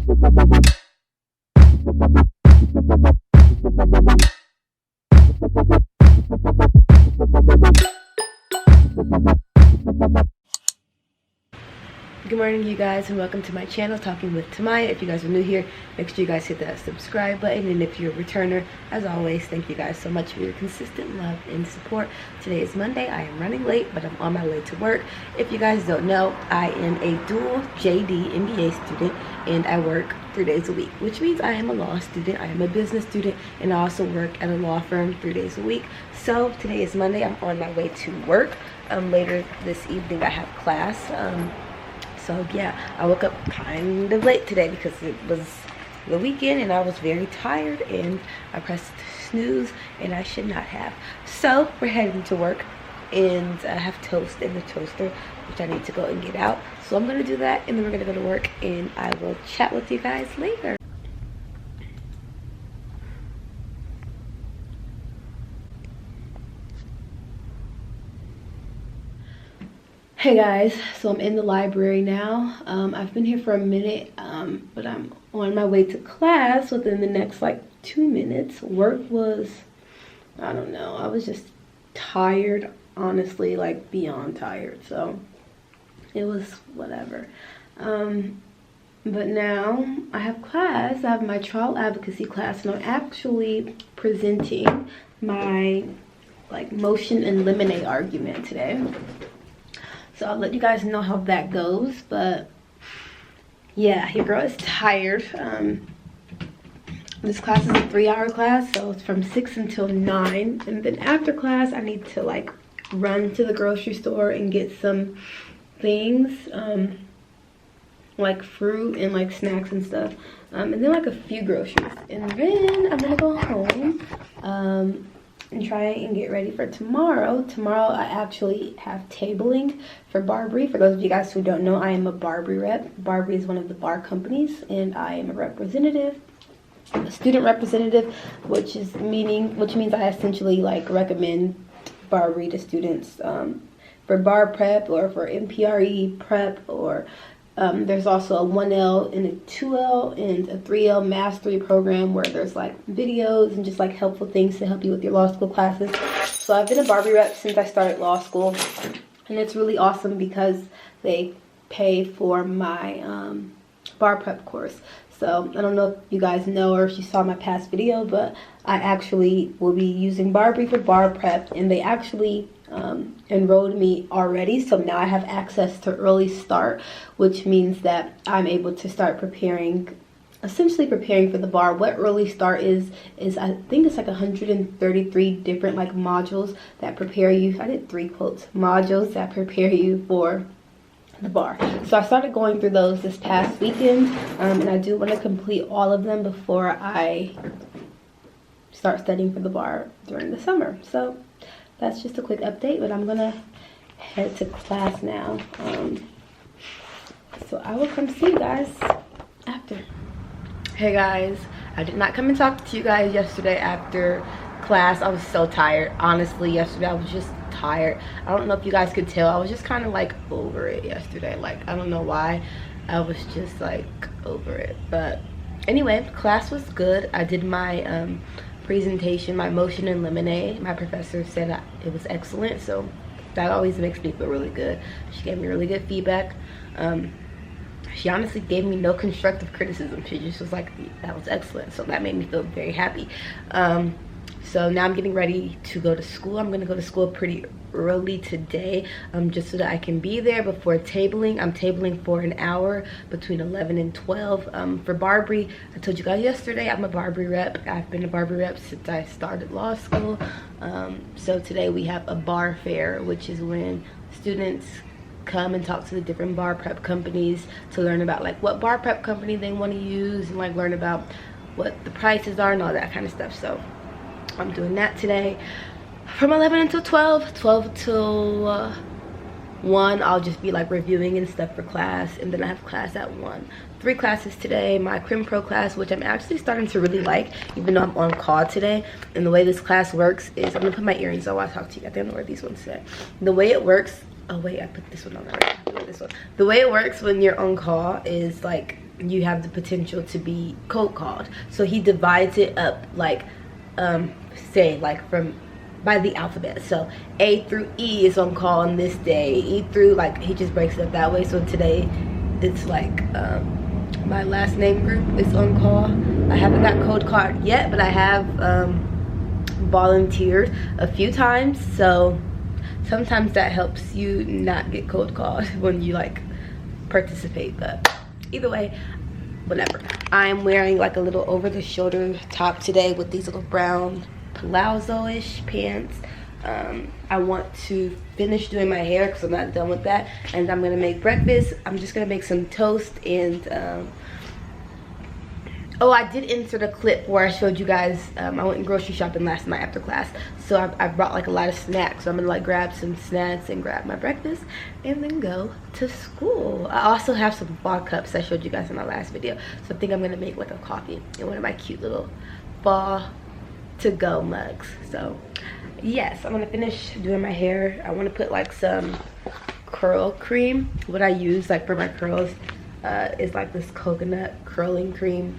Good morning, you guys, and welcome to my channel, Talking with Timaiah. If you guys are new here, make sure you guys hit that subscribe button, and if you're a returner, as always, thank you guys so much for your consistent love and support. Today is Monday. I am running late, but I'm on my way to work. If you guys don't know, I am a dual JD MBA student, and I work 3 days a week, which means I am a law student, I am a business student, and I also work at a law firm 3 days a week. So today is Monday. I'm on my way to work. Later this evening, I have class. So yeah, I woke up kind of late today because it was the weekend and I was very tired, and I pressed snooze and I should not have. So we're heading to work, and I have toast in the toaster, which I need to go and get out. So I'm going to do that, and then we're going to go to work, and I will chat with you guys later. Hey guys, so I'm in the library now. I've been here for a minute, but I'm on my way to class within the next like 2 minutes. Work was, I don't know, I was just tired, honestly, like beyond tired, so it was whatever. But now I have class. I have my trial advocacy class, and I'm actually presenting my like motion and limine argument today. So I'll let you guys know how that goes, but yeah, your girl is tired. This class is a 3-hour class, so it's from 6 until 9. And then after class, I need to like run to the grocery store and get some things, like fruit and like snacks and stuff. And then like a few groceries. And then I'm gonna go home, and try and get ready for tomorrow. Tomorrow I actually have tabling for Barbary. For those of you guys who don't know, I am a Barbary rep. Barbary is one of the bar companies, and I am a representative, a student representative, which means I essentially like recommend Barbary to students for bar prep or for MPRE prep, or there's also a 1L and a 2L and a 3L mastery program where there's like videos and just like helpful things to help you with your law school classes. So I've been a Barbary rep since I started law school, and it's really awesome because they pay for my bar prep course. So I don't know if you guys know or if you saw my past video, but I actually will be using Barbary for bar prep, and they actually enrolled me already. So now I have access to early start, which means that I'm able to start essentially preparing for the bar. What early start is I think it's like 133 different like modules that prepare you. I did 3 quotes, modules that prepare you for the bar. So I started going through those this past weekend, and I do want to complete all of them before I start studying for the bar during the summer. So that's just a quick update, but I'm gonna head to class now. So I will come see you guys after. Hey guys, I did not come and talk to you guys yesterday after class. I was so tired. Honestly, yesterday I was just tired. I don't know if you guys could tell. I was just kind of like over it yesterday. Like, I don't know why. I was just like over it. But anyway, class was good. I did my presentation, my motion and limine. My professor said it was excellent, so that always makes me feel really good. She gave me really good feedback. She honestly gave me no constructive criticism. She just was like, that was excellent. So that made me feel very happy. So now I'm getting ready to go to school. I'm going to go to school pretty early today, just so that I can be there before tabling. I'm tabling for an hour between 11 and 12. For Barbary, I told you guys yesterday, I'm a Barbary rep. I've been a Barbary rep since I started law school. So today we have a bar fair, which is when students come and talk to the different bar prep companies to learn about like what bar prep company they want to use, and like learn about what the prices are and all that kind of stuff. So I'm doing that today from 11 until 12 till 1. I'll just be like reviewing and stuff for class, and then I have class at 1. 3 classes today. My Crim Pro class, which I'm actually starting to really like, even though I'm on call today. And the way this class works is, I'm gonna put my earrings on while I talk to you. I think I know where these ones say. The way it works, oh wait, I put this one on already. This one. The way it works when you're on call is like you have the potential to be cold called. So he divides it up like say like from by the alphabet. So A through E is on call on this day. E through, like, he just breaks it up that way. So today it's like my last name group is on call. I haven't got cold called yet, but I have volunteered a few times, so sometimes that helps you not get cold called when you like participate. But either way, whatever. I'm wearing like a little over the shoulder top today with these little brown palazzo-ish pants. I want to finish doing my hair because I'm not done with that, and I'm gonna make breakfast. I'm just gonna make some toast and oh, I did insert a clip where I showed you guys I went grocery shopping last night after class, so I brought like a lot of snacks. So I'm gonna like grab some snacks and grab my breakfast and then go to school. I also have some fall cups I showed you guys in my last video, so I think I'm gonna make like a coffee in one of my cute little fall to go mugs. So yes, I'm gonna finish doing my hair. I want to put like some curl cream. What I use like for my curls is like this coconut curling cream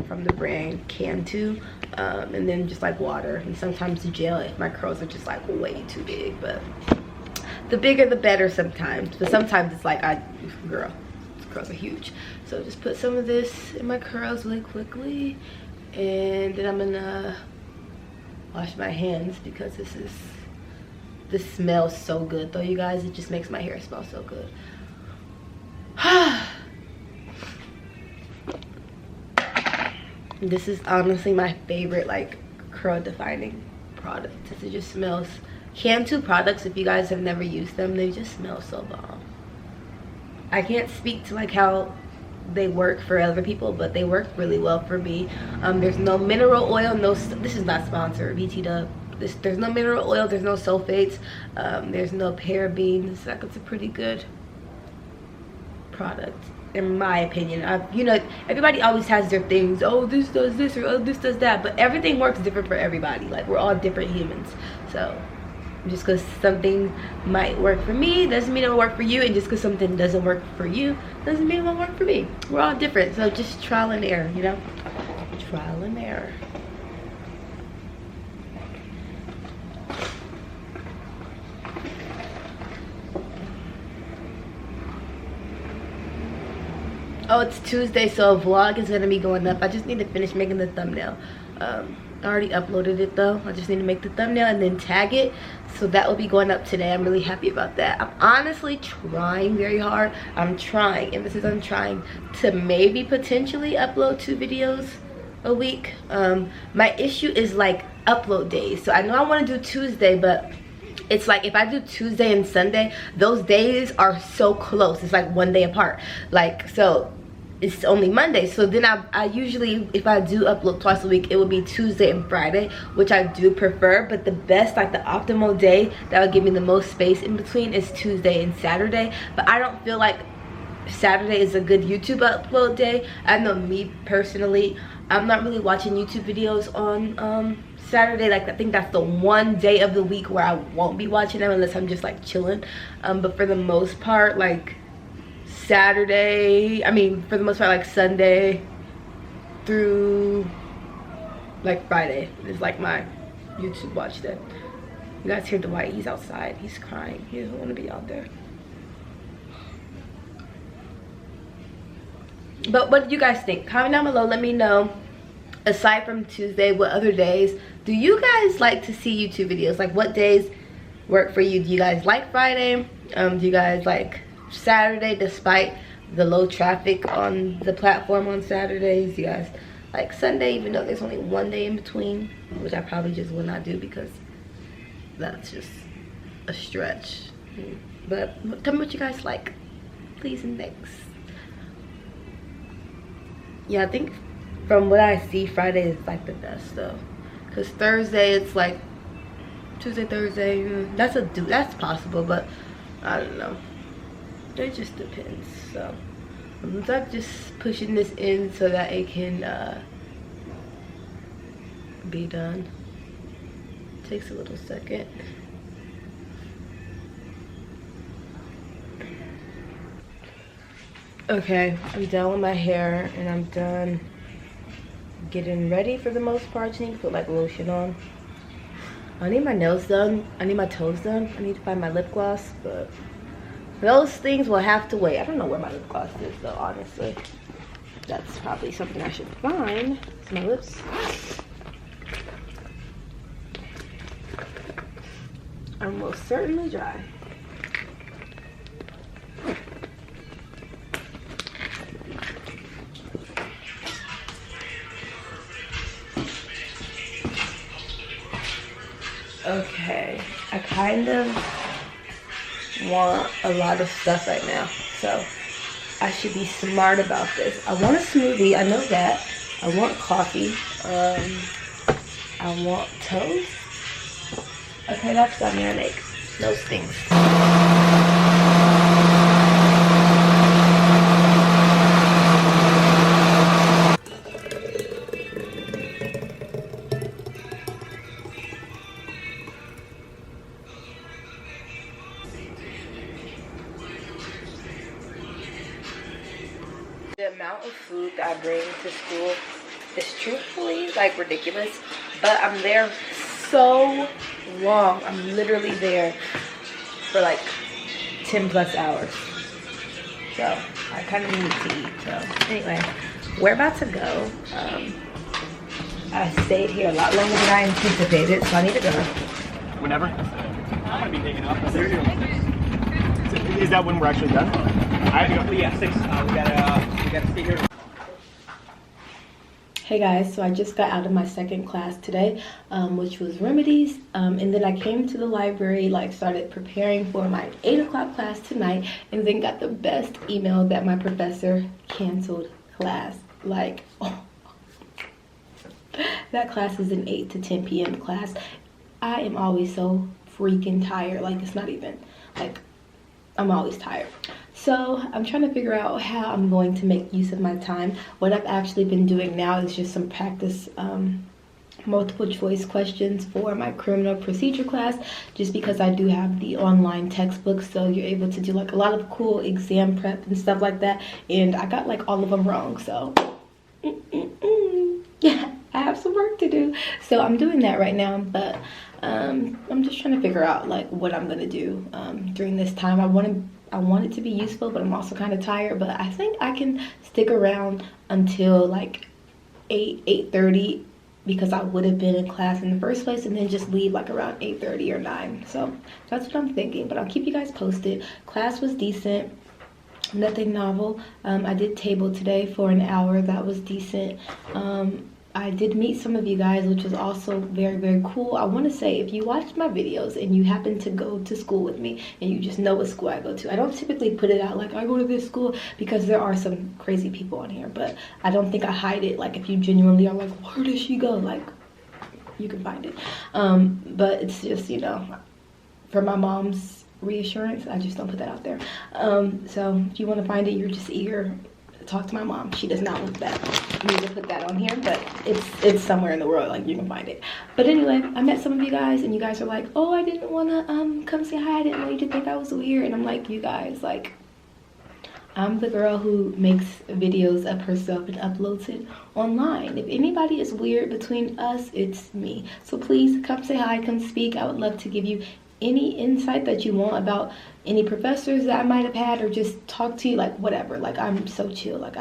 from the brand Cantu, and then just like water and sometimes gel if my curls are just like way too big. But the bigger the better sometimes, but sometimes it's like girl, these curls are huge. So just put some of this in my curls really quickly, and then I'm gonna wash my hands because this smells so good though, you guys. It just makes my hair smell so good. This is honestly my favorite like curl defining product. It just smells. Cantu products, if you guys have never used them, they just smell so bomb. I can't speak to like how they work for other people, but they work really well for me. There's no mineral oil, this is not sponsored, BT Dub. There's no mineral oil, there's no sulfates, there's no parabens. Like, it's a pretty good product in my opinion. You know, everybody always has their things. Oh, this does this, or oh, this does that, but everything works different for everybody. Like, we're all different humans. So just because something might work for me doesn't mean it will work for you, and just because something doesn't work for you doesn't mean it won't work for me. We're all different, so just trial and error, you know? Trial and error. Oh, it's Tuesday, so a vlog is gonna be going up. I just need to finish making the thumbnail. I already uploaded it though. I just need to make the thumbnail and then tag it, so that will be going up today. I'm really happy about that. I'm honestly trying very hard. I'm trying, emphasis on trying, to maybe potentially upload 2 videos a week. My issue is like upload days. So I know I want to do Tuesday, but it's like if I do Tuesday and Sunday, those days are so close. It's like 1 day apart. Like, so it's only Monday. So then I usually, if I do upload twice a week, it would be Tuesday and Friday, which I do prefer. But the best, like the optimal day that would give me the most space in between is Tuesday and Saturday. But I don't feel like Saturday is a good YouTube upload day. I know me personally, I'm not really watching YouTube videos on Saturday. Like, I think that's the one day of the week where I won't be watching them unless I'm just like chilling. But for the most part, like Saturday, I mean for the most part, like Sunday through like Friday is like my YouTube watch day. You guys hear Dwight? He's outside, he's crying, he doesn't want to be out there. But what do you guys think? Comment down below, let me know, aside from Tuesday, what other days do you guys like to see YouTube videos? Like, what days work for you? Do you guys like Friday? Do you guys like Saturday despite the low traffic on the platform on Saturdays? You guys like Sunday even though there's only 1 day in between, which I probably just will not do because that's just a stretch. But tell me what you guys like, please and thanks. Yeah, I think from what I see, Friday is like the best though, because Thursday it's like Tuesday, Thursday, that's possible, but I don't know. It just depends. So I'm just pushing this in so that it can be done. Takes a little second. Okay, I'm done with my hair and I'm done getting ready for the most part. I just need to put like lotion on. I need my nails done. I need my toes done. I need to find my lip gloss, but those things will have to wait. I don't know where my lip gloss is though, honestly. That's probably something I should find. It's my lips. Are most certainly dry. Okay, I kind of want a lot of stuff right now, so I should be smart about this. I want a smoothie, I know that. I want coffee. I want toast. Okay, that's what I'm gonna make. Those things. The amount of food that I bring to school is truthfully like ridiculous, but I'm there so long. I'm literally there for like 10 plus hours, so I kind of need to eat. So anyway, we're about to go. I stayed here a lot longer than I anticipated, so I need to go. Whenever? I'm gonna be taking up. Is that when we're actually done? I have to go. Yeah, 6. We gotta stay here. Hey guys, so I just got out of my second class today, which was remedies, and then I came to the library, like started preparing for my 8 o'clock class tonight, and then got the best email that my professor canceled class. Like, oh. That class is an 8 to 10 p.m. class. I am always so freaking tired. Like, it's not even, like, I'm always tired. So I'm trying to figure out how I'm going to make use of my time. What I've actually been doing now is just some practice multiple choice questions for my criminal procedure class, just because I do have the online textbook, so you're able to do like a lot of cool exam prep and stuff like that, and I got like all of them wrong, so yeah, I have some work to do. So I'm doing that right now, but I'm just trying to figure out like what I'm gonna do during this time. I want it to be useful, but I'm also kind of tired, but I think I can stick around until like 8:30, because I would have been in class in the first place, and then just leave like around 8:30 or 9. So that's what I'm thinking, but I'll keep you guys posted. Class was decent, nothing novel. I did table today for an hour. That was decent. I did meet some of you guys, which was also very, very cool. I want to say, if you watched my videos and you happen to go to school with me and you just know what school I go to, I don't typically put it out like I go to this school, because there are some crazy people on here, but I don't think I hide it. Like, if you genuinely are like, where does she go, like, you can find it. But it's just, you know, for my mom's reassurance, I just don't put that out there. So if you want to find it, you're just eager, talk to my mom. She does not want that me to put that on here, but it's somewhere in the world, like you can find it. But anyway, I met some of you guys and you guys are like, oh, I didn't want to come say hi, I didn't want you to think I was weird. And I'm like, you guys, like, I'm the girl who makes videos of herself and uploads it online. If anybody is weird between us, it's me. So please come say hi, come speak. I would love to give you any insight that you want about any professors that I might have had, or just talk to you, like whatever. Like, I'm so chill. Like,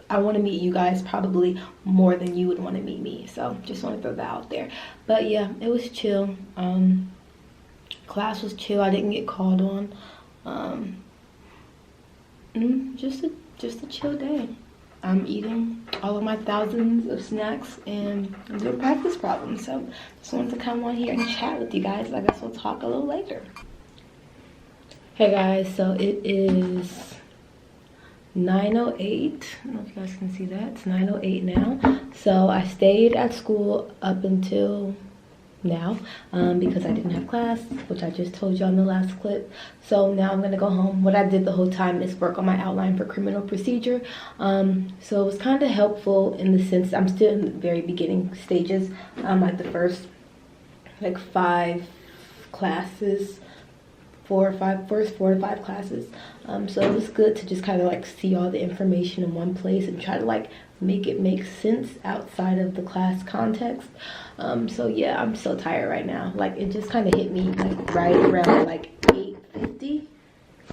I want to meet you guys probably more than you would want to meet me. So just want to throw that out there. But yeah, it was chill. Class was chill. I didn't get called on. Just a chill day. I'm eating all of my thousands of snacks and I'm doing practice problems. So just wanted to come on here and chat with you guys. I guess we'll talk a little later. Hey guys, so it is 9:08. I don't know if you guys can see that. It's 9:08 now. So I stayed at school up until now because I didn't have class, which I just told you on the last clip. So now I'm gonna go home. What I did the whole time is work on my outline for criminal procedure. So it was kind of helpful in the sense I'm still in the very beginning stages. Like the first like 5 classes first 4 to 5 classes. So it was good to just kind of like see all the information in one place and try to like make it make sense outside of the class context. So yeah, I'm so tired right now. Like it just kind of hit me like right around like 8:50.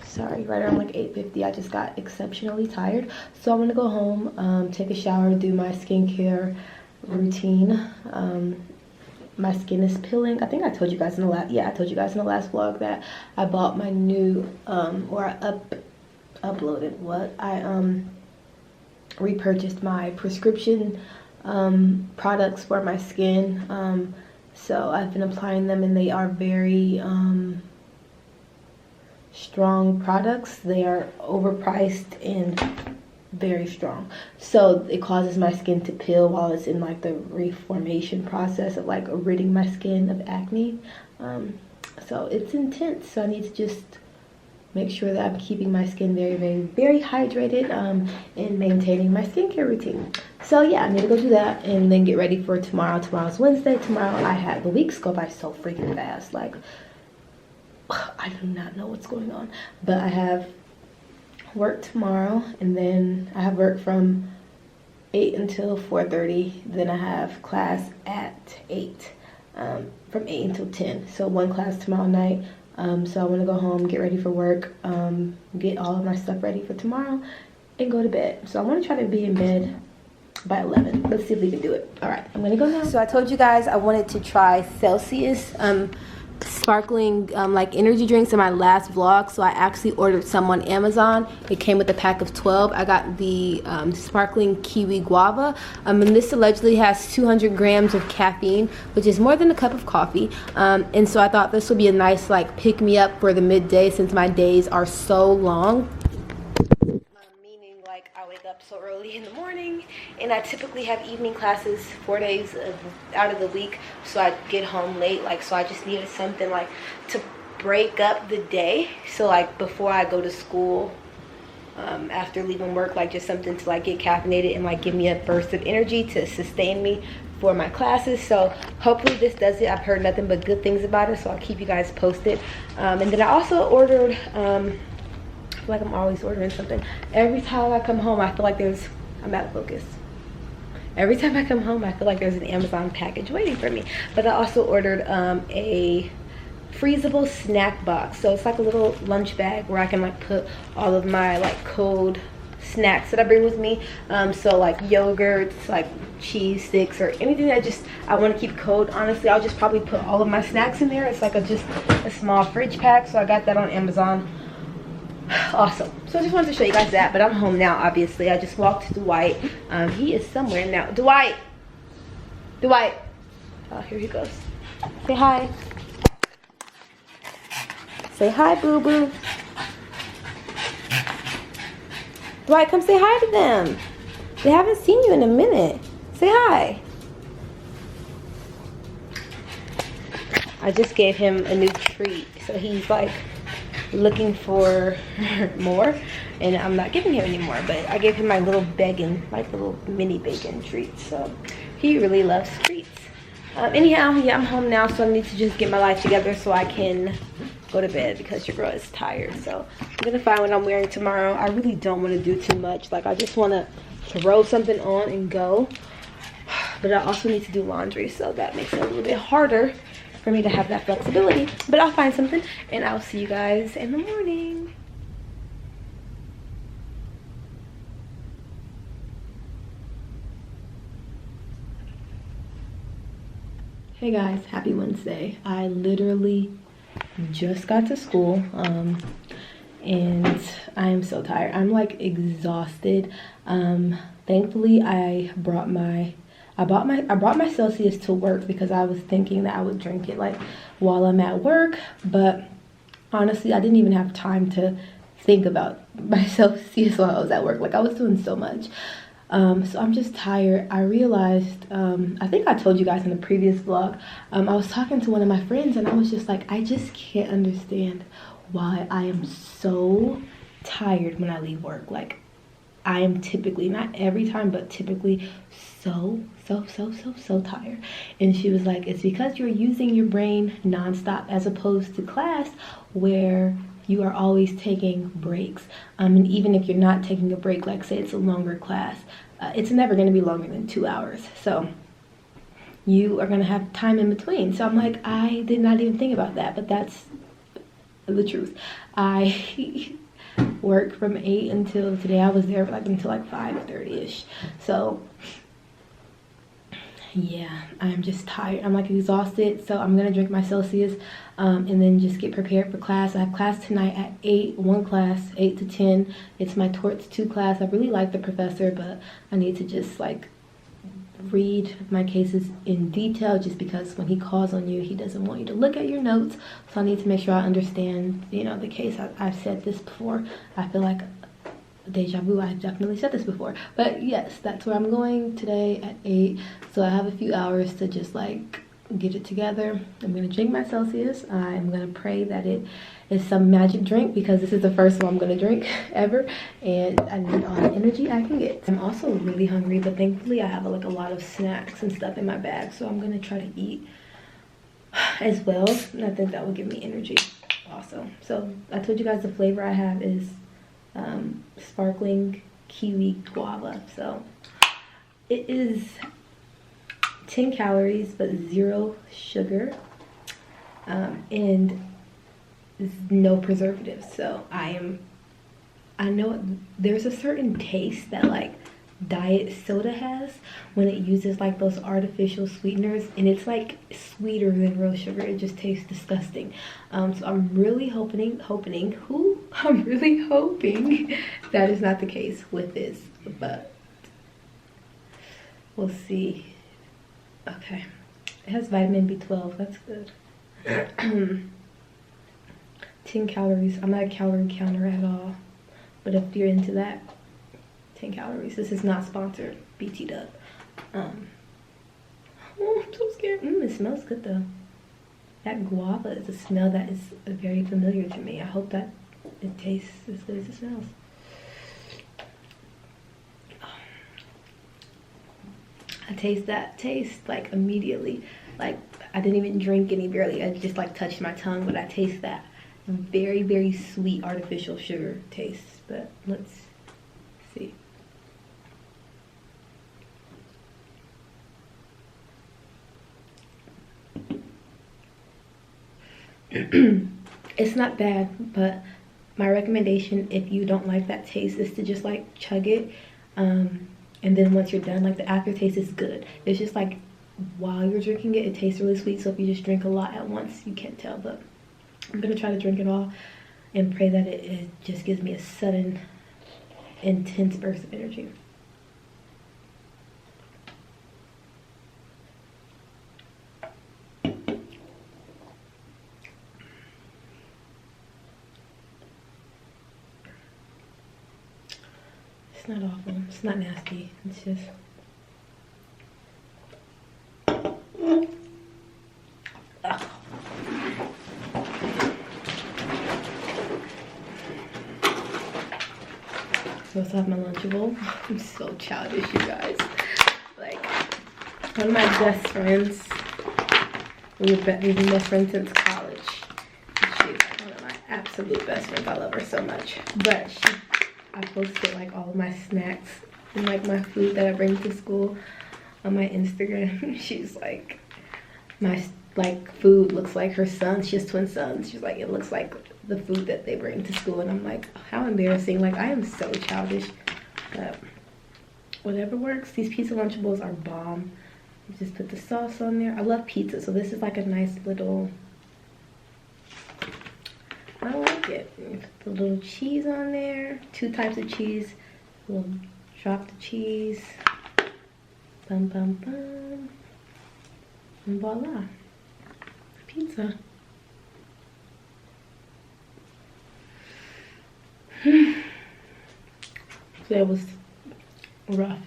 Sorry, right around like 8:50. I just got exceptionally tired. So I'm gonna go home, take a shower, do my skincare routine. My skin is peeling. I think I told you guys in the last, I told you guys in the last vlog that I bought my new, or I uploaded what? I repurchased my prescription products for my skin. So I've been applying them and they are very strong products. They are overpriced and very strong, so it causes my skin to peel while it's in like the reformation process of like ridding my skin of acne. So it's intense, so I need to just make sure that I'm keeping my skin very hydrated and maintaining my skincare routine. So yeah, I need to go do that and then get ready for tomorrow. Tomorrow's Wednesday. Tomorrow I have the weeks go by so freaking fast. Like I do not know what's going on, but I have work tomorrow, and then I have work from 8 until 4:30. Then I have class at 8, from 8 until 10. So 1 class tomorrow night. So I want to go home, get ready for work, get all of my stuff ready for tomorrow, and go to bed. So I want to try to be in bed by 11. Let's see if we can do it. All right, I'm gonna go now. So I told you guys I wanted to try Celsius sparkling like energy drinks in my last vlog, so I actually ordered some on Amazon. It came with a pack of 12. I got the sparkling kiwi guava, and this allegedly has 200 grams of caffeine, which is more than a cup of coffee, and so I thought this would be a nice like pick me up for the midday, since my days are so long. Meaning like I wake up so early in the morning, and I typically have evening classes 4 days out of the week, so I get home late. Like, so I just needed something like to break up the day, so like before I go to school, after leaving work, like just something to like get caffeinated and like give me a burst of energy to sustain me for my classes. So hopefully this does it. I've heard nothing but good things about it, so I'll keep you guys posted. And then I also ordered, I feel like I'm always ordering something. Every time I come home, I feel like I'm out of focus. Every time I come home, I feel like there's an Amazon package waiting for me. But I also ordered a freezable snack box. So it's like a little lunch bag where I can like put all of my like cold snacks that I bring with me. So like yogurts, like cheese sticks, or anything that I want to keep cold. Honestly, I'll just probably put all of my snacks in there. It's like just a small fridge pack. So I got that on Amazon. Awesome. So I just wanted to show you guys that, but I'm home now. Obviously I just walked to Dwight. He is somewhere now. Dwight, oh, here he goes. Say hi. Say hi, boo boo. Dwight, come say hi to them. They haven't seen you in a minute. Say hi. I just gave him a new treat, so he's like looking for more, and I'm not giving him anymore, but I gave him my little bacon, like the little mini bacon treat, so he really loves treats. Anyhow, yeah, I'm home now, so I need to just get my life together so I can go to bed, because your girl is tired. So I'm gonna find what I'm wearing tomorrow. I really don't want to do too much. Like, I just want to throw something on and go, but I also need to do laundry, so that makes it a little bit harder for me to have that flexibility. But I'll find something, and I'll see you guys in the morning. Hey guys, happy Wednesday. I literally just got to school, and I'm so tired. I'm like exhausted. Thankfully I brought my Celsius to work, because I was thinking that I would drink it like while I'm at work, but honestly I didn't even have time to think about my Celsius while I was at work. Like, I was doing so much. So I'm just tired. I realized, I think I told you guys in the previous vlog, I was talking to one of my friends, and I was just like, I just can't understand why I am so tired when I leave work. Like, I am typically, not every time, but typically so tired. And she was like, it's because you're using your brain nonstop as opposed to class where you are always taking breaks. And even if you're not taking a break, like say it's a longer class, it's never going to be longer than 2 hours. So you are going to have time in between. So I'm like, I did not even think about that, but that's the truth. I work from 8 until today. I was there like until like 5:30ish. So yeah, I'm just tired. I'm like exhausted. So I'm gonna drink my Celsius and then just get prepared for class. I have class tonight at 8, one class, 8 to 10. It's my Torts 2 class. I really like the professor, but I need to just like read my cases in detail, just because when he calls on you, he doesn't want you to look at your notes. So I need to make sure I understand, you know, the case. I've said this before. I feel like deja vu. I've definitely said this before, but yes, that's where I'm going today at 8. So I have a few hours to just like get it together. I'm gonna drink my Celsius. I'm gonna pray that it is some magic drink, because this is the first one I'm gonna drink ever, and I need all the energy I can get. I'm also really hungry, but thankfully I have like a lot of snacks and stuff in my bag, so I'm gonna try to eat as well, and I think that will give me energy also. So I told you guys the flavor I have is sparkling kiwi guava. So it is 10 calories but 0 sugar, and no preservatives. So I know there's a certain taste that like diet soda has when it uses like those artificial sweeteners, and it's like sweeter than real sugar. It just tastes disgusting. So I'm really hoping that is not the case with this, but we'll see. Okay, it has vitamin B12. That's good. 10 calories. I'm not a calorie counter at all, but if you're into that, 10 calories. This is not sponsored, BT Dub. Oh, I'm so scared. It smells good though. That guava is a smell that is very familiar to me. I hope that it tastes as good as it smells. I taste that taste like immediately. Like I didn't even drink any barely. I just like touched my tongue, but I taste that very sweet artificial sugar taste. But let's see. It's not bad, but my recommendation, if you don't like that taste, is to just like chug it, and then once you're done, like the aftertaste is good. It's just like while you're drinking it, it tastes really sweet. So if you just drink a lot at once, you can't tell. But I'm gonna try to drink it all and pray that it just gives me a sudden intense burst of energy. It's not awful. It's not nasty. It's just... So I have my Lunchable. I'm so childish, you guys. Like, one of my best friends, we've been best friends since college. She's one of my absolute best friends. I love her so much. But I posted like all of my snacks and like my food that I bring to school on my Instagram. She's like, my food looks like her son. She has twin sons. She's like, it looks like the food that they bring to school. And I'm like, how embarrassing. Like, I am so childish, but whatever works. These pizza Lunchables are bomb. You just put the sauce on there. I love pizza, so this is like a nice little, I like it. You put the little cheese on there, 2 types of cheese. We'll drop the cheese, bum bum bum, and voila, pizza. That was rough.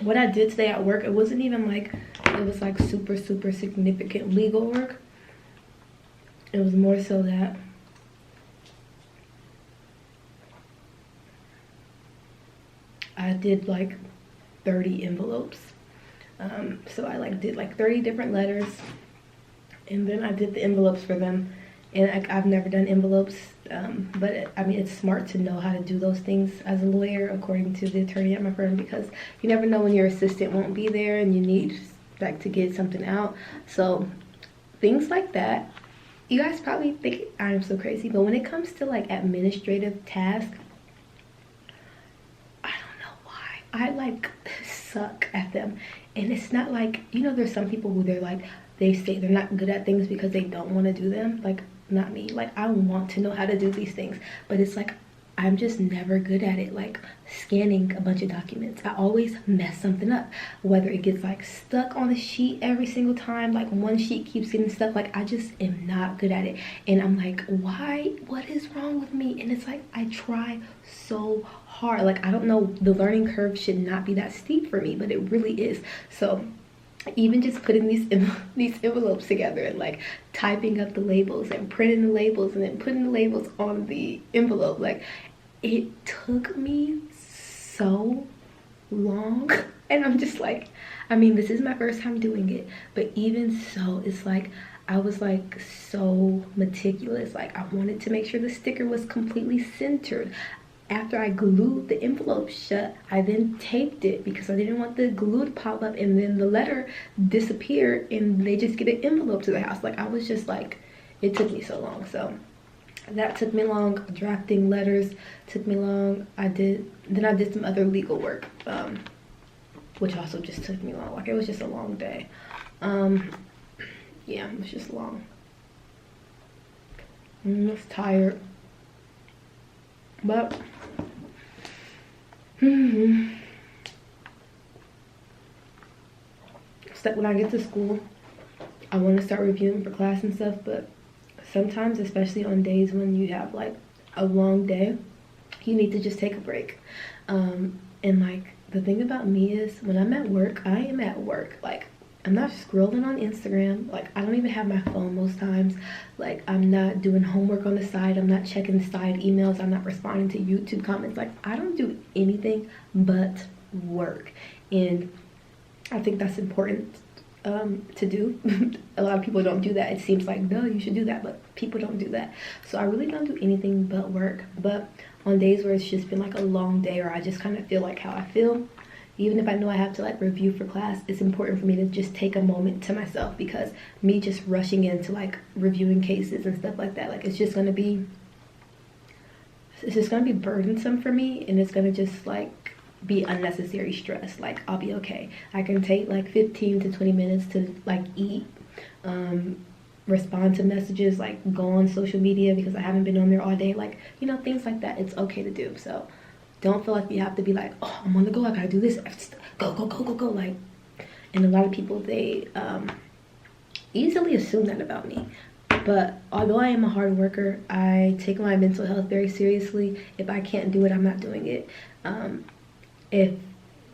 What I did today at work, it wasn't even like, it was like super significant legal work. It was more so that I did like 30 envelopes. So I like did like 30 different letters, and then I did the envelopes for them. And I've never done envelopes, but I mean, it's smart to know how to do those things as a lawyer, according to the attorney at my firm, because you never know when your assistant won't be there and you need like to get something out. So things like that. You guys probably think I'm so crazy, but when it comes to like administrative tasks, I don't know why I like suck at them. And it's not like, you know, there's some people who they say they're not good at things because they don't want to do them. Like, not me. Like, I want to know how to do these things, but it's like I'm just never good at it. Like scanning a bunch of documents, I always mess something up, whether it gets like stuck on the sheet every single time, like one sheet keeps getting stuck. Like, I just am not good at it, and I'm like, why? What is wrong with me? And it's like I try so hard. Like, I don't know, the learning curve should not be that steep for me, but it really is. So even just putting these envelopes together and like typing up the labels and printing the labels and then putting the labels on the envelope, like it took me so long. And I'm just like, I mean, this is my first time doing it, but even so, it's like I was like so meticulous. Like, I wanted to make sure the sticker was completely centered. After I glued the envelope shut, I then taped it because I didn't want the glue to pop up and then the letter disappear and they just get an envelope to the house. Like, I was just like, it took me so long. So that took me long. Drafting letters took me long. I did some other legal work, which also just took me long. Like, it was just a long day. Yeah, it was just long. I was tired. But it's like when I get to school, I want to start reviewing for class and stuff, but sometimes, especially on days when you have like a long day, you need to just take a break. And like, the thing about me is when I'm at work, I am at work. Like, I'm not scrolling on Instagram. Like, I don't even have my phone most times. Like, I'm not doing homework on the side. I'm not checking side emails. I'm not responding to YouTube comments. Like, I don't do anything but work. And I think that's important to do. A lot of people don't do that. It seems like, no, you should do that, but people don't do that. So I really don't do anything but work. But on days where it's just been like a long day, or I just kind of feel like how I feel, even if I know I have to like review for class, it's important for me to just take a moment to myself, because me just rushing into like reviewing cases and stuff like that, like it's just gonna be burdensome for me, and it's gonna just like be unnecessary stress. Like, I'll be okay. I can take like 15 to 20 minutes to like eat, respond to messages, like go on social media because I haven't been on there all day, like, you know, things like that. It's okay to do. So don't feel like you have to be like, oh, I'm on the go, I gotta do this, go, like. And a lot of people, they easily assume that about me. But although I am a hard worker, I take my mental health very seriously. If I can't do it, I'm not doing it. If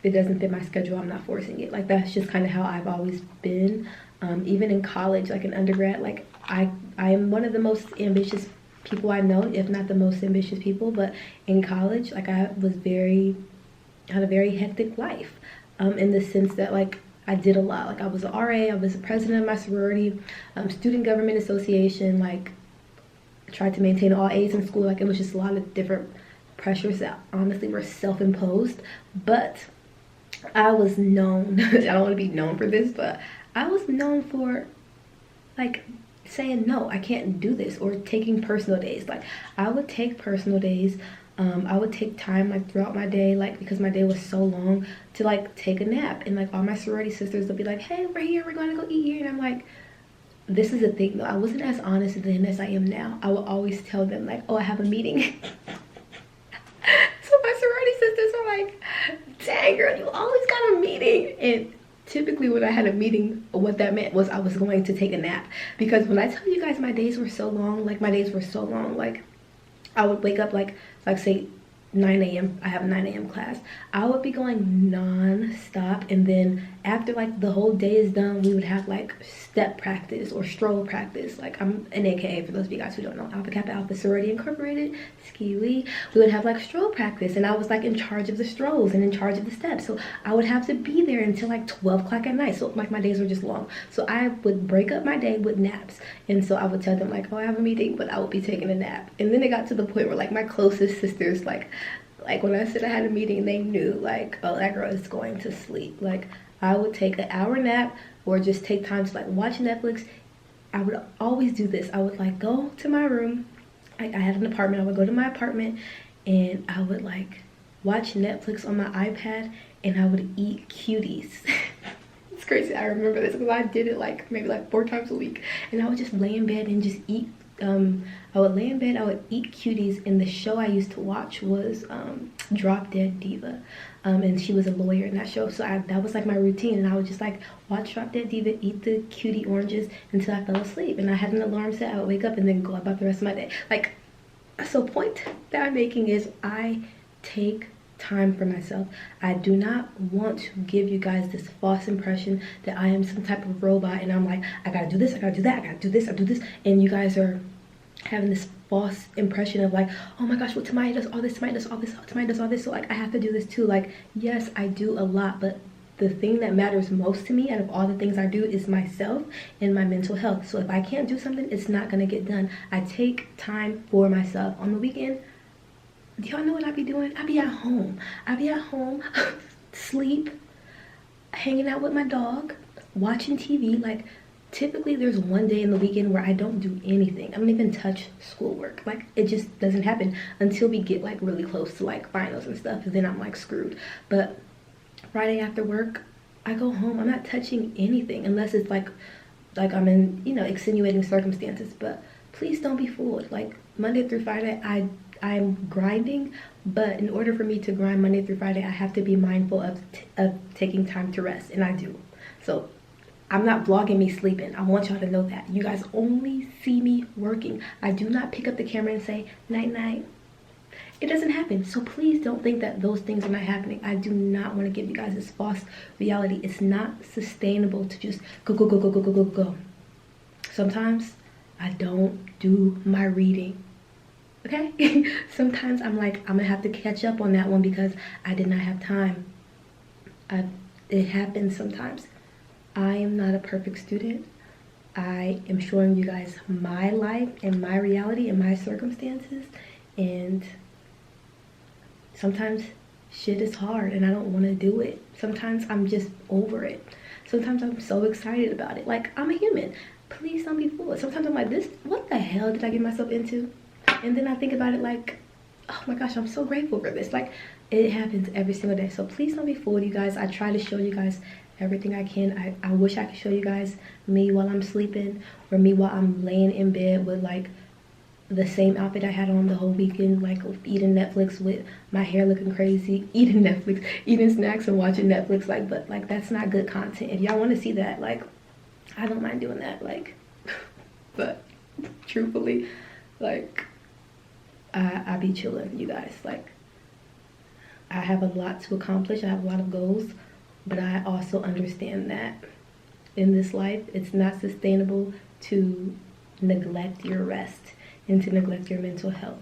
it doesn't fit my schedule, I'm not forcing it. Like, that's just kind of how I've always been. Even in college, like in undergrad, like I am one of the most ambitious people I know, if not the most ambitious people. But in college, like, I had a very hectic life, in the sense that like I did a lot. Like, I was an RA, I was the president of my sorority, student government association, like tried to maintain all A's in school. Like, it was just a lot of different pressures that honestly were self-imposed. But I was known, I don't want to be known for this, but I was known for like saying, no, I can't do this, or taking personal days. Like, I would take personal days. I would take time like throughout my day, like because my day was so long, to like take a nap. And like all my sorority sisters would be like, hey, we're here, we're gonna go eat here. And I'm like, this is the thing though, I wasn't as honest then as I am now. I would always tell them like, oh, I have a meeting. So my sorority sisters are like, dang girl, you always got a meeting. And typically when I had a meeting, what that meant was I was going to take a nap. Because when I tell you guys my days were so long, like I would wake up like say 9 a.m. I have a 9 a.m. class. I would be going non-stop, and then after like the whole day is done, we would have like step practice or stroll practice. Like, I'm an AKA for those of you guys who don't know, Alpha Kappa Alpha Sorority Incorporated, ski wee. We would have like stroll practice, and I was like in charge of the strolls and in charge of the steps. So I would have to be there until like 12 o'clock at night. So like my days were just long. So I would break up my day with naps. And so I would tell them like, oh, I have a meeting, but I would be taking a nap. And then it got to the point where like my closest sisters, like when I said I had a meeting, they knew like, oh, that girl is going to sleep. Like, I would take an hour nap or just take time to like watch Netflix. I would always do this. I would like go to my room. I had an apartment. I would go to my apartment and I would like watch Netflix on my iPad, and I would eat cuties. It's crazy. I remember this because I did it like maybe like 4 times a week, and I would just lay in bed and just eat. I would lay in bed, I would eat cuties, and the show I used to watch was Drop Dead Diva, and she was a lawyer in that show. So that was like my routine, and I would just like watch Drop Dead Diva, eat the cutie oranges until I fell asleep, and I had an alarm set. I would wake up and then go about the rest of my day. Like, so point that I'm making is I take time for myself. I do not want to give you guys this false impression that I am some type of robot and I'm like, I gotta do this, I gotta do that, I gotta do this, I do this, and you guys are having this false impression of like, oh my gosh, well, Timaiah does all this, Timaiah does all this, Timaiah does all this, so like I have to do this too. Like, yes, I do a lot, but the thing that matters most to me out of all the things I do is myself and my mental health. So if I can't do something, it's not gonna get done. I take time for myself. On the weekend, do y'all know what I be doing? I be at home. I be at home, sleep, hanging out with my dog, watching TV. Like, typically there's one day in the weekend where I don't do anything. I don't even touch schoolwork. Like, it just doesn't happen until we get like really close to like finals and stuff, and then I'm like screwed. But Friday after work, I go home. I'm not touching anything unless it's like I'm in, you know, extenuating circumstances. But please don't be fooled. Like, Monday through Friday, I'm grinding, but in order for me to grind Monday through Friday, I have to be mindful of taking time to rest, and I do. So I'm not vlogging me sleeping. I want y'all to know that. You guys only see me working. I do not pick up the camera and say, night, night. It doesn't happen. So please don't think that those things are not happening. I do not want to give you guys this false reality. It's not sustainable to just go, go, go, go, go, go, go, go. Sometimes I don't do my reading. Okay? Sometimes I'm like, I'm gonna have to catch up on that one because I did not have time. It happens sometimes. I am not a perfect student. I am showing you guys my life and my reality and my circumstances, and sometimes shit is hard and I don't want to do it. Sometimes I'm just over it. Sometimes I'm so excited about it. Like, I'm a human. Please don't be fooled. Sometimes I'm like, what the hell did I get myself into? And then I think about it like, oh my gosh, I'm so grateful for this. Like, it happens every single day. So please don't be fooled, you guys. I try to show you guys everything I can. I wish I could show you guys me while I'm sleeping, or me while I'm laying in bed with like the same outfit I had on the whole weekend, like eating Netflix with my hair looking crazy, eating Netflix, eating snacks and watching Netflix. Like, but like, that's not good content. If y'all want to see that, like, I don't mind doing that. Like, but truthfully, like, I be chilling, you guys. Like, I have a lot to accomplish. I have a lot of goals, but I also understand that in this life, it's not sustainable to neglect your rest and to neglect your mental health.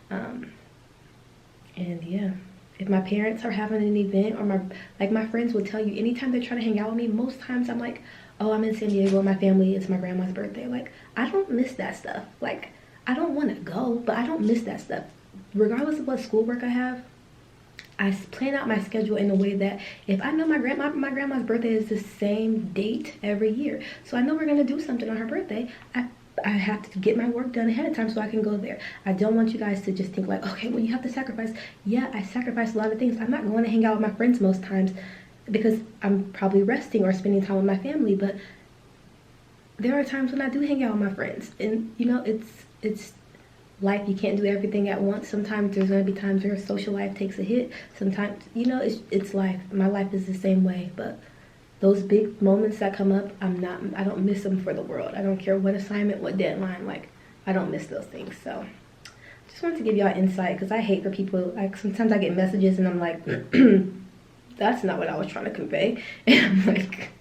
And yeah, if my parents are having an event, or my friends will tell you, anytime they try to hang out with me, most times I'm like, oh, I'm in San Diego with my family, it's my grandma's birthday. Like, I don't miss that stuff. Like, I don't want to go, but I don't miss that stuff. Regardless of what schoolwork I have, I plan out my schedule in a way that if I know my grandma's birthday is the same date every year, so I know we're gonna do something on her birthday, I have to get my work done ahead of time so I can go there. I don't want you guys to just think like, okay, well, you have to sacrifice. Yeah, I sacrifice a lot of things. I'm not going to hang out with my friends most times because I'm probably resting or spending time with my family, but there are times when I do hang out with my friends, and you know, it's life. You can't do everything at once. Sometimes there's going to be times where social life takes a hit. Sometimes, you know, it's life. My life is the same way, but those big moments that come up, I don't miss them for the world. I don't care what assignment, what deadline, like, I don't miss those things. So just wanted to give y'all insight, because I hate for people, like sometimes I get messages and I'm like, that's not what I was trying to convey. And I'm like,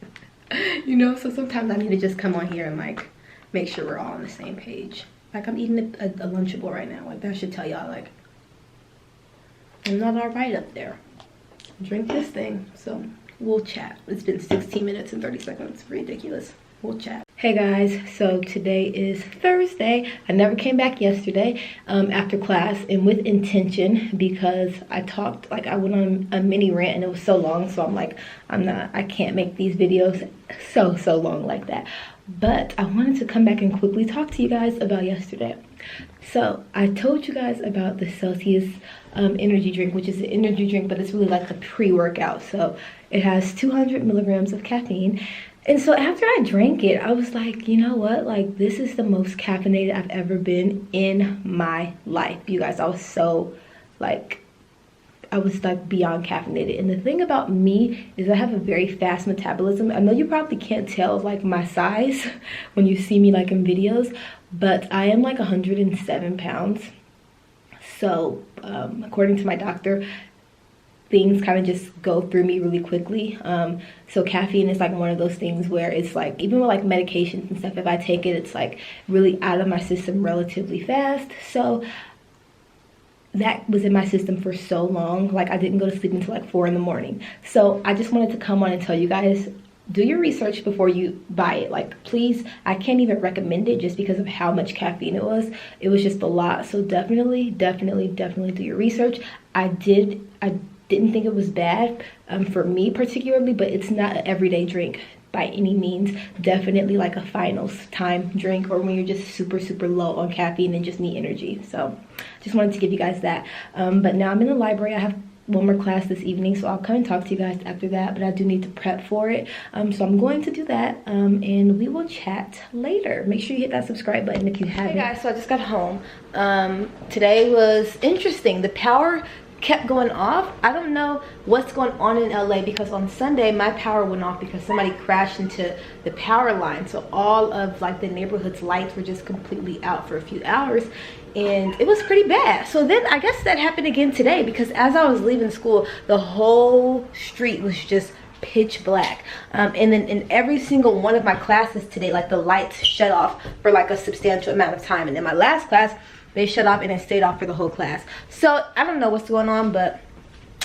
you know, so sometimes I need to just come on here and like make sure we're all on the same page. Like I'm eating a Lunchable right now. Like that should tell y'all like I'm not all right up there. Drink this thing. So we'll chat. It's been 16 minutes and 30 seconds. Ridiculous. We'll chat. Hey guys, so today is Thursday. I never came back yesterday after class, and with intention, because I talked, like I went on a mini rant and it was so long, so I'm like, I can't make these videos so long like that. But I wanted to come back and quickly talk to you guys about yesterday. So I told you guys about the Celsius energy drink, which is an energy drink, but it's really like a pre-workout. So it has 200 milligrams of caffeine. And so after I drank it, I was like, you know what? Like, this is the most caffeinated I've ever been in my life. You guys, I was so, like, beyond caffeinated. And the thing about me is I have a very fast metabolism. I know you probably can't tell, like, my size when you see me, like, in videos. But I am, like, 107 pounds. So, according to my doctor, things kind of just go through me really quickly. So caffeine is like one of those things where it's like, even with like medications and stuff, if I take it, it's like really out of my system relatively fast. So that was in my system for so long. Like I didn't go to sleep until like 4 in the morning. So I just wanted to come on and tell you guys, do your research before you buy it. Like, please, I can't even recommend it just because of how much caffeine it was. It was just a lot. So definitely do your research. I didn't think it was bad for me particularly, but it's not an everyday drink by any means. Definitely like a finals time drink, or when you're just super low on caffeine and just need energy. So just wanted to give you guys that. But now I'm in the library. I have one more class this evening, so I'll come and talk to you guys after that, but I do need to prep for it. So I'm going to do that, and we will chat later. Make sure you hit that subscribe button if you haven't. Hey guys, so I just got home. Today was interesting. The power kept going off. I don't know what's going on in LA, because on Sunday my power went off because somebody crashed into the power line. So all of like the neighborhood's lights were just completely out for a few hours, and it was pretty bad. So then I guess that happened again today, because as I was leaving school, the whole street was just pitch black. And then in every single one of my classes today, like the lights shut off for like a substantial amount of time. And in my last class, they shut off and it stayed off for the whole class. So I don't know what's going on, but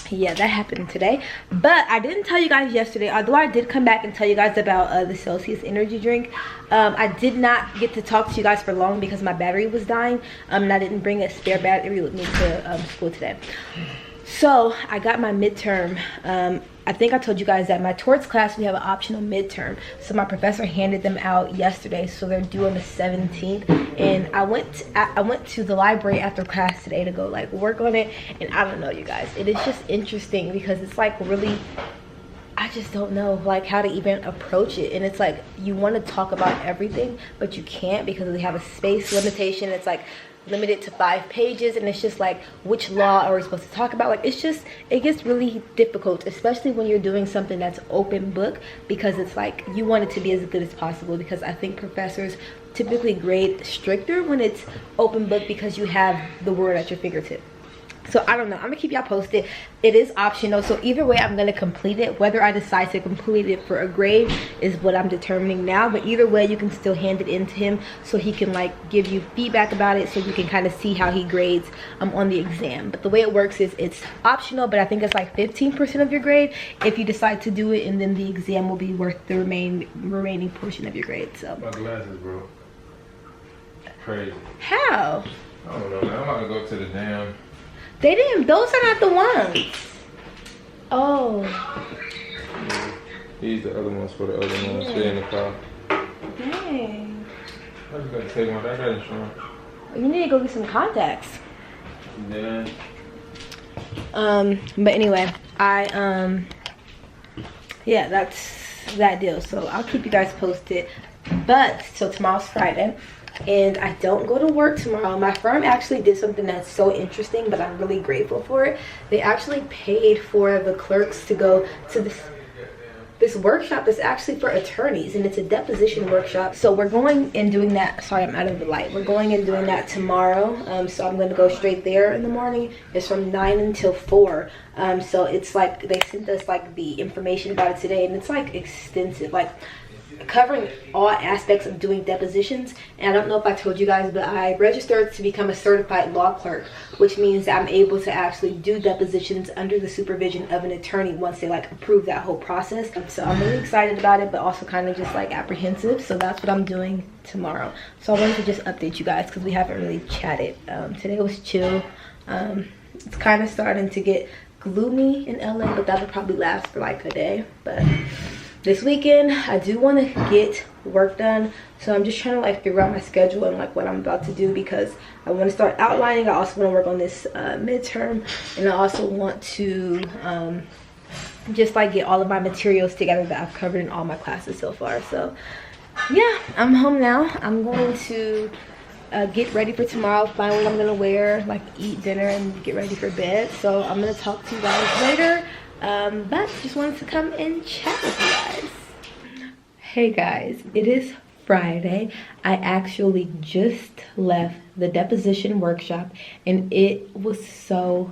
yeah, that happened today. But I didn't tell you guys yesterday, although I did come back and tell you guys about the Celsius energy drink. I did not get to talk to you guys for long because my battery was dying, and I didn't bring a spare battery with me to school today. So I got my midterm. I think I told you guys that my torts class, we have an optional midterm. So my professor handed them out yesterday, so they're due on the 17th. And I went to the library after class today to go like work on it. And I don't know, you guys, it is just interesting because it's like really, I just don't know like how to even approach it. And it's like you want to talk about everything, but you can't because they have a space limitation. It's like limited to 5 pages, and it's just like, which law are we supposed to talk about? Like, it's just, it gets really difficult, especially when you're doing something that's open book, because it's like you want it to be as good as possible, because I think professors typically grade stricter when it's open book because you have the word at your fingertip. So I don't know, I'm gonna keep y'all posted. It is optional, so either way I'm gonna complete it. Whether I decide to complete it for a grade is what I'm determining now, but either way you can still hand it in to him so he can like give you feedback about it, so you can kind of see how he grades on the exam. But the way it works is it's optional, but I think it's like 15% of your grade if you decide to do it, and then the exam will be worth the remaining portion of your grade. So my glasses, bro. Crazy. How? I don't know, man. I'm about to go to the damn. They didn't, those are not the ones. Oh. Yeah. These the other ones for the other ones. Yeah. They're in the car. Dang. I just gotta take one. I got insurance. You need to go get some contacts. Yeah. But anyway, yeah, that's that deal. So I'll keep you guys posted. But so tomorrow's Friday, and I don't go to work tomorrow. My firm actually did something that's so interesting, but I'm really grateful for it. They actually paid for the clerks to go to the this workshop that's actually for attorneys, and it's a deposition workshop. So we're going and doing that. Sorry, I'm out of the light. We're going and doing that tomorrow. So I'm going to go straight there in the morning. It's from 9 until 4. So it's like they sent us like the information about it today, and it's like extensive, like covering all aspects of doing depositions. And I don't know if I told you guys, but I registered to become a certified law clerk, which means that I'm able to actually do depositions under the supervision of an attorney once they like approve that whole process. So I'm really excited about it, but also kind of just like apprehensive. So that's what I'm doing tomorrow. So I wanted to just update you guys because we haven't really chatted. Today was chill. It's kind of starting to get gloomy in LA, but that'll probably last for like a day. But this weekend I do want to get work done, so I'm just trying to like figure out my schedule and like what I'm about to do, because I want to start outlining. I also want to work on this midterm, and I also want to just like get all of my materials together that I've covered in all my classes so far. So yeah, I'm home now. I'm going to get ready for tomorrow, find what I'm gonna wear, like eat dinner and get ready for bed. So I'm gonna talk to you guys later. But just wanted to come and chat with you guys. Hey guys, it is Friday. I actually just left the deposition workshop, and it was so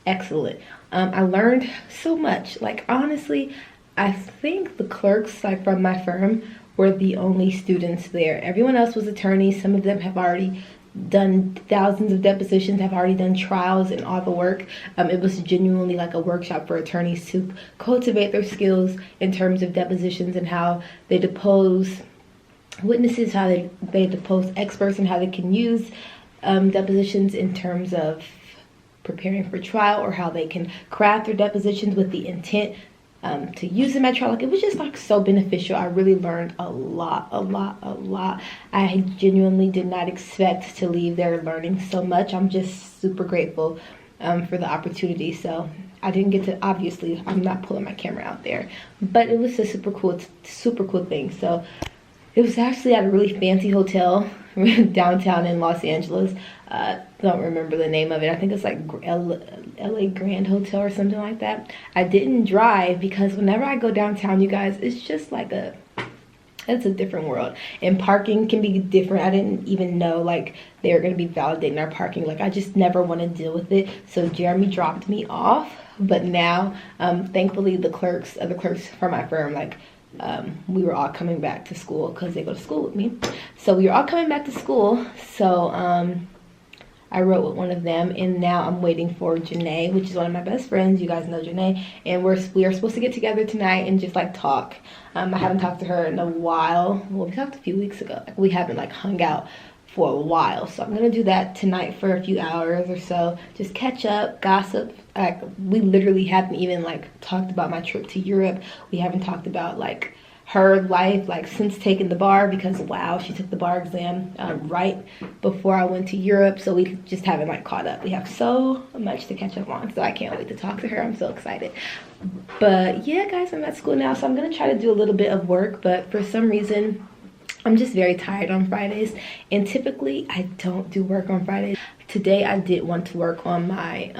excellent. I learned so much. Like honestly, I think the clerks like from my firm were the only students there. Everyone else was attorneys. Some of them have already done thousands of depositions, have already done trials and all the work. It was genuinely like a workshop for attorneys to cultivate their skills in terms of depositions and how they depose witnesses, how they depose experts, and how they can use depositions in terms of preparing for trial, or how they can craft their depositions with the intent to use them at trial. Like, it was just like so beneficial. I really learned a lot. I genuinely did not expect to leave there learning so much. I'm just super grateful for the opportunity. So I didn't get to, obviously I'm not pulling my camera out there, but it was a super cool thing. So it was actually at a really fancy hotel downtown in Los Angeles. Don't remember the name of it. I think it's like LA Grand Hotel or something like that. I didn't drive because whenever I go downtown, you guys, it's just like it's a different world, and parking can be different. I didn't even know like they were going to be validating our parking. Like, I just never want to deal with it. So Jeremy dropped me off, but now thankfully the clerks from my firm, like we were all coming back to school because they go to school with me. So we were all coming back to school. So I rode with one of them, and now I'm waiting for Janae, which is one of my best friends. You guys know Janae, and we are supposed to get together tonight and just like talk. I haven't talked to her in a while. Well, we talked a few weeks ago. Like, we haven't like hung out for a while, so I'm gonna do that tonight for a few hours or so. Just catch up, gossip. Like, we literally haven't even like talked about my trip to Europe. We haven't talked about like her life like since taking the bar, because wow, she took the bar exam right before I went to Europe. So we just haven't like caught up. We have so much to catch up on, so I can't wait to talk to her. I'm so excited. But yeah guys, I'm at school now, so I'm gonna try to do a little bit of work, but for some reason I'm just very tired on Fridays, and typically I don't do work on Fridays. Today I did want to work on my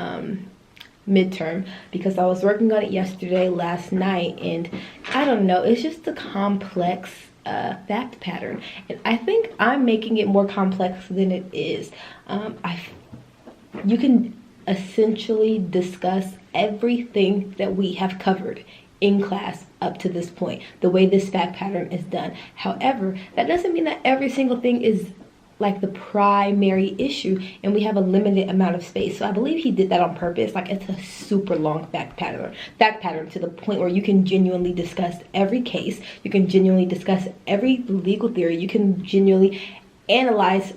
midterm because I was working on it yesterday, last night, and I don't know, it's just a complex fact pattern, and I think I'm making it more complex than it is. You can essentially discuss everything that we have covered in class up to this point, the way this fact pattern is done. However, that doesn't mean that every single thing is like the primary issue, and we have a limited amount of space. So I believe he did that on purpose. Like, it's a super long fact pattern to the point where you can genuinely discuss every case, you can genuinely discuss every legal theory, you can genuinely analyze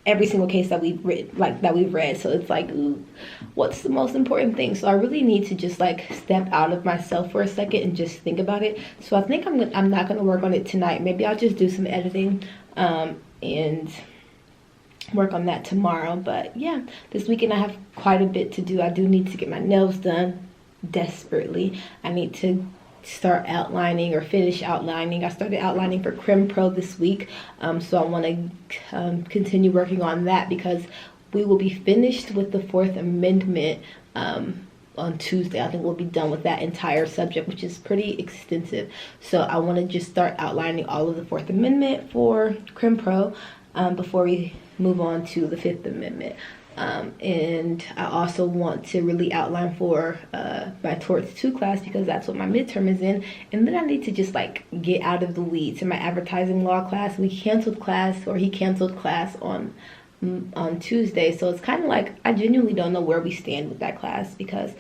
every single case that we've read. So it's like, ooh, what's the most important thing? So I really need to just like step out of myself for a second and just think about it. So I think I'm not gonna work on it tonight. Maybe I'll just do some editing and work on that tomorrow. But yeah, this weekend I have quite a bit to do. I do need to get my nails done desperately. I need to start outlining or finish outlining. I started outlining for Crim Pro this week, so I want to continue working on that, because we will be finished with the 4th Amendment on Tuesday. I think we'll be done with that entire subject, which is pretty extensive. So I want to just start outlining all of the Fourth Amendment for Crim Pro before we move on to the Fifth Amendment. And I also want to really outline for my Torts 2 class, because that's what my midterm is in. And then I need to just like get out of the weeds. In my advertising law class, he canceled class on Tuesday. So it's kind of like I genuinely don't know where we stand with that class, because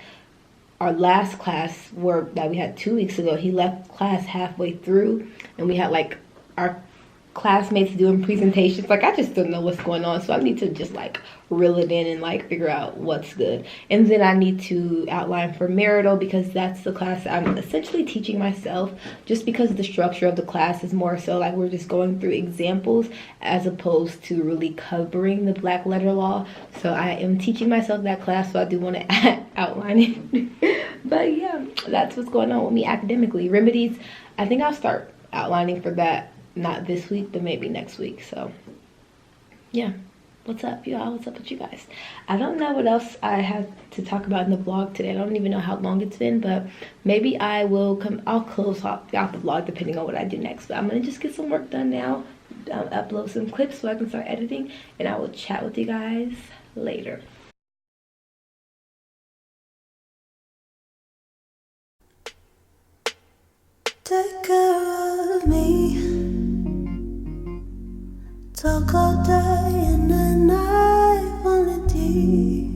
our last class that we had 2 weeks ago, he left class halfway through, and we had like our classmates doing presentations. Like, I just don't know what's going on, so I need to just like reel it in and like figure out what's good. And then I need to outline for marital, because that's the class I'm essentially teaching myself, just because the structure of the class is more so like we're just going through examples as opposed to really covering the black letter law. So I am teaching myself that class, so I do want to outline it. But yeah, that's what's going on with me academically. Remedies, I think I'll start outlining for that, not this week, but maybe next week. So yeah, what's up y'all? What's up with you guys? I don't know what else I have to talk about in the vlog today. I don't even know how long it's been, but maybe I'll close out the vlog depending on what I do next. But I'm gonna just get some work done now, upload some clips so I can start editing, and I will chat with you guys later. Take care of me. Talk all day and the night on the deep.